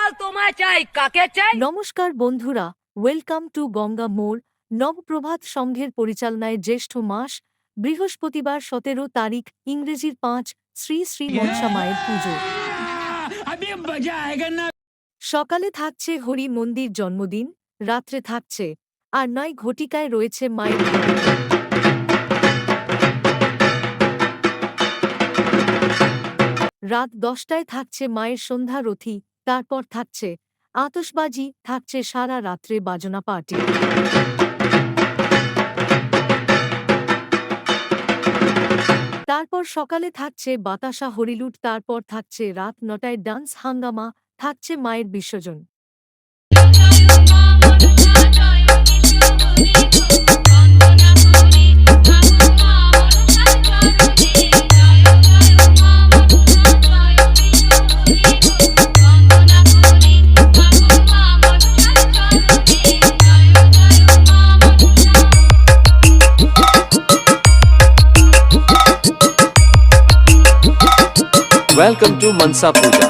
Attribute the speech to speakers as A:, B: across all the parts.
A: বল তোমায় চাই কাকে চাই।
B: নমস্কার বন্ধুরা, ওয়েলকাম টু গঙ্গা মোড়। নবপ্রভাত সংঘের পরিচালনায় জ্যৈষ্ঠ মাস বৃহস্পতিবার 17 তারিখ ইংরেজির 5 শ্রী শ্রী মনসা মায়ের পুজো। সকালে থাকছে হরি মন্দির জন্মদিন, রাত্রে থাকছে আর নয় ঘটিকায় রয়েছে মায়ের রাত 10টায় থাকছে মায়ের সন্ধ্যারথী, তারপর থাকছে আতশবাজি, থাকছে সারা রাত্রে বাজনা পার্টি। তারপর সকালে থাকছে বাতাসা হরিলুট, তারপর থাকছে রাত 9টায় ডান্স হাঙ্গামা, থাকছে মায়ের বিসর্জন।
C: Welcome to Mansa Puja.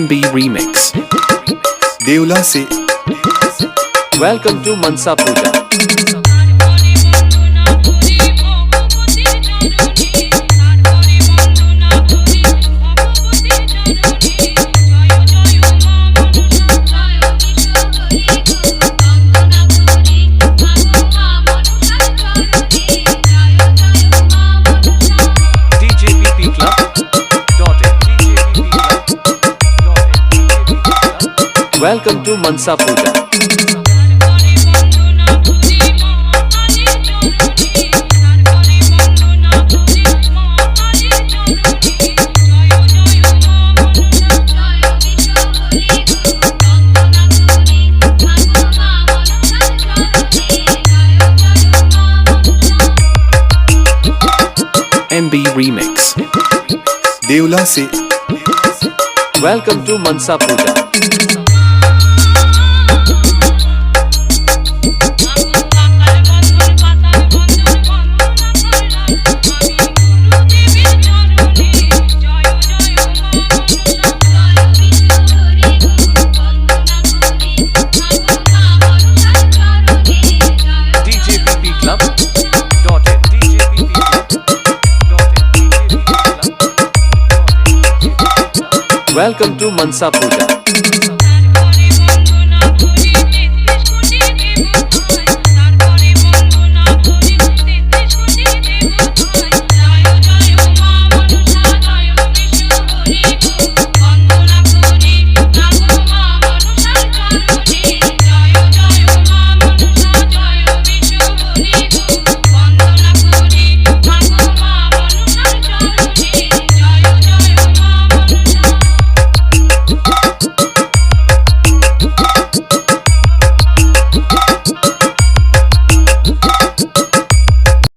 C: MB Remix.
D: देवला से
C: Welcome to Mansa Puja. Welcome to Mansa Puja. MB Remix.
D: देवला से
C: Welcome to Mansa Puja. Welcome to Mansa Puja.